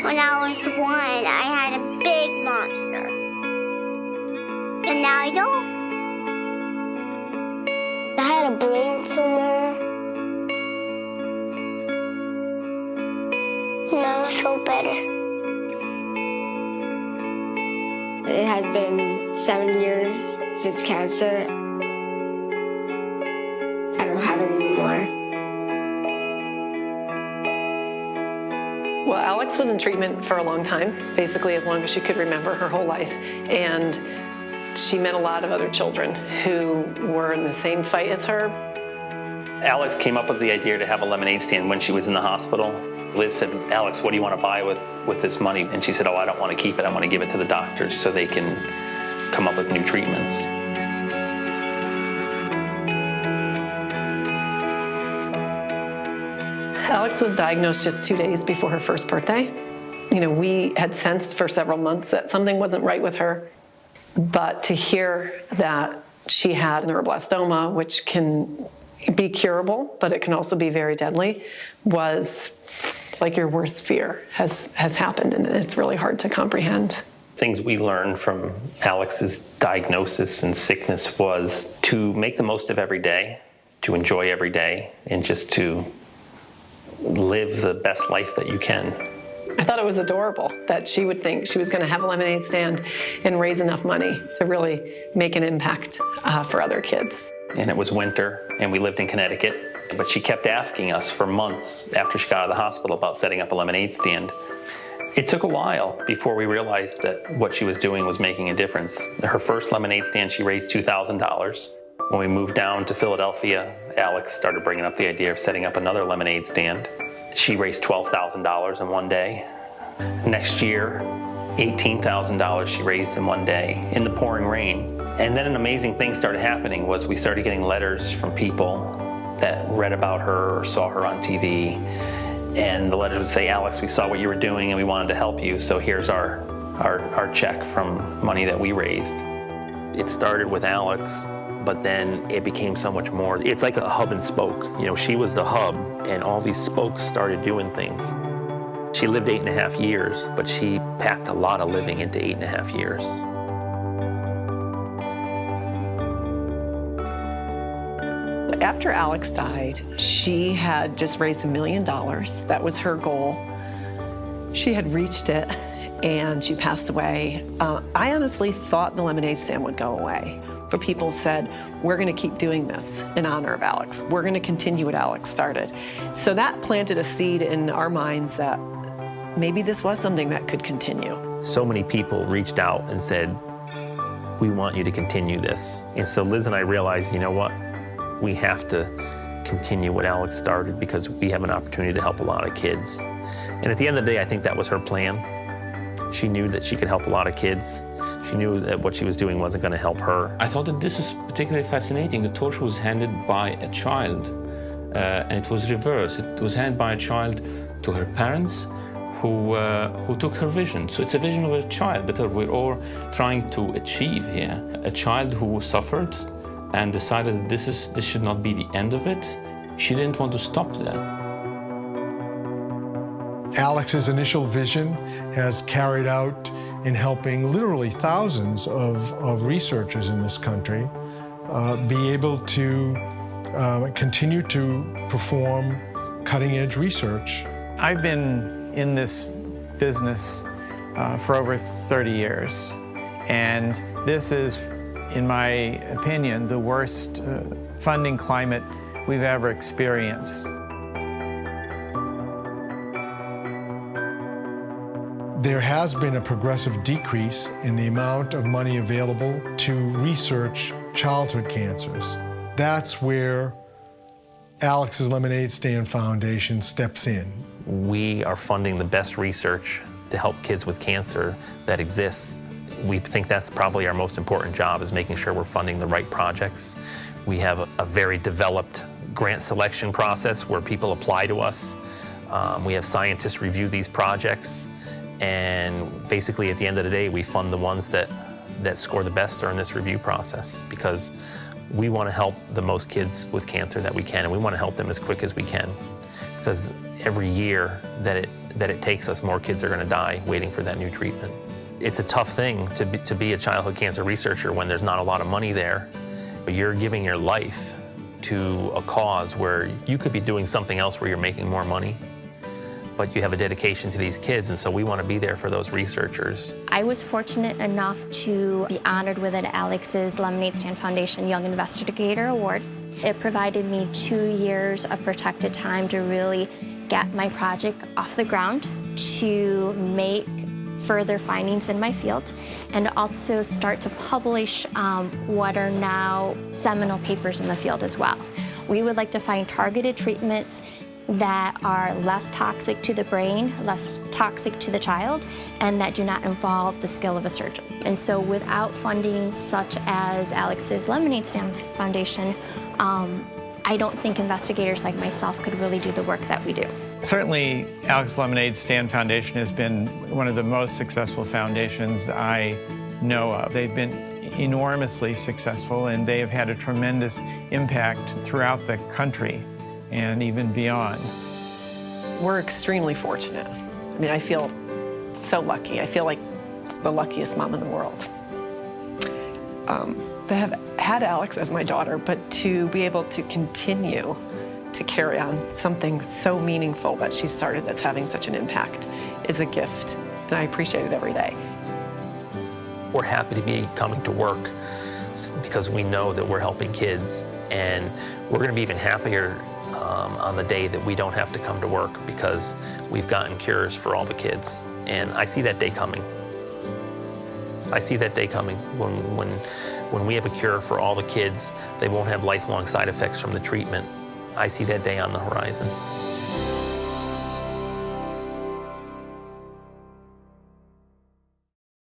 When I was 1, I had a big monster. And now I don't. I had a brain tumor. Now I feel better. It has been 7 years since cancer. I don't have it anymore. Well, Alex was in treatment for a long time, basically as long as she could remember, her whole life. And she met a lot of other children who were in the same fight as her. Alex came up with the idea to have a lemonade stand when she was in the hospital. Liz said, Alex, what do you want to buy with this money? And she said, oh, I don't want to keep it. I want to give it to the doctors so they can come up with new treatments. Alex was diagnosed just 2 days before her first birthday. You know, we had sensed for several months that something wasn't right with her, but to hear that she had neuroblastoma, which can be curable, but it can also be very deadly, was like your worst fear has happened, and it's really hard to comprehend. Things we learned from Alex's diagnosis and sickness was to make the most of every day, to enjoy every day, and just to live the best life that you can. I thought it was adorable that she would think she was going to have a lemonade stand and raise enough money to really make an impact for other kids. And it was winter, and we lived in Connecticut, but she kept asking us for months after she got out of the hospital about setting up a lemonade stand. It took a while before we realized that what she was doing was making a difference. Her first lemonade stand, she raised $2,000. When we moved down to Philadelphia, Alex started bringing up the idea of setting up another lemonade stand. She raised $12,000 in one day. Next year, $18,000 she raised in one day in the pouring rain. And then an amazing thing started happening was we started getting letters from people that read about her or saw her on TV. And the letters would say, Alex, we saw what you were doing and we wanted to help you, so here's our check from money that we raised. It started with Alex, but then it became so much more. It's like a hub and spoke. You know, she was the hub, and all these spokes started doing things. She lived 8.5 years, but she packed a lot of living into 8.5 years. After Alex died, she had just raised $1 million. That was her goal. She had reached it, and she passed away. I honestly thought the lemonade stand would go away. But people said, we're going to keep doing this in honor of Alex. We're going to continue what Alex started. So that planted a seed in our minds that maybe this was something that could continue. So many people reached out and said, we want you to continue this. And so Liz and I realized, you know what? We have to continue what Alex started because we have an opportunity to help a lot of kids. And at the end of the day, I think that was her plan. She knew that she could help a lot of kids. She knew that what she was doing wasn't going to help her. I thought that this was particularly fascinating. The torch was handed by a child, and it was reversed. It was handed by a child to her parents, who took her vision. So it's a vision of a child that we're all trying to achieve here. A child who suffered and decided that this should not be the end of it. She didn't want to stop that. Alex's initial vision has carried out in helping literally thousands of researchers in this country be able to continue to perform cutting-edge research. I've been in this business for over 30 years, and this is, in my opinion, the worst funding climate we've ever experienced. There has been a progressive decrease in the amount of money available to research childhood cancers. That's where Alex's Lemonade Stand Foundation steps in. We are funding the best research to help kids with cancer that exists. We think that's probably our most important job, is making sure we're funding the right projects. We have a very developed grant selection process where people apply to us. We have scientists review these projects. And basically, at the end of the day, we fund the ones that score the best during this review process, because We want to help the most kids with cancer that we can, and we want to help them as quick as we can, because every year that it takes us, more kids are going to die waiting for that new treatment. It's a tough thing to be a childhood cancer researcher when there's not a lot of money there, but you're giving your life to a cause where you could be doing something else where you're making more money, but you have a dedication to these kids, and so we want to be there for those researchers. I was fortunate enough to be honored with an Alex's Lemonade Stand Foundation Young Investigator Award. It provided me 2 years of protected time to really get my project off the ground, to make further findings in my field, and also start to publish what are now seminal papers in the field as well. We would like to find targeted treatments that are less toxic to the brain, less toxic to the child, and that do not involve the skill of a surgeon. And so without funding such as Alex's Lemonade Stand Foundation, I don't think investigators like myself could really do the work that we do. Certainly, Alex Lemonade Stand Foundation has been one of the most successful foundations I know of. They've been enormously successful, and they have had a tremendous impact throughout the country and even beyond. We're extremely fortunate. I mean, I feel so lucky. I feel like the luckiest mom in the world. To have had Alex as my daughter, but to be able to continue to carry on something so meaningful that she started that's having such an impact is a gift, and I appreciate it every day. We're happy to be coming to work because we know that we're helping kids, and we're going to be even happier on the day that we don't have to come to work because we've gotten cures for all the kids. And I see that day coming. I see that day coming when we have a cure for all the kids. They won't have lifelong side effects from the treatment. I see that day on the horizon.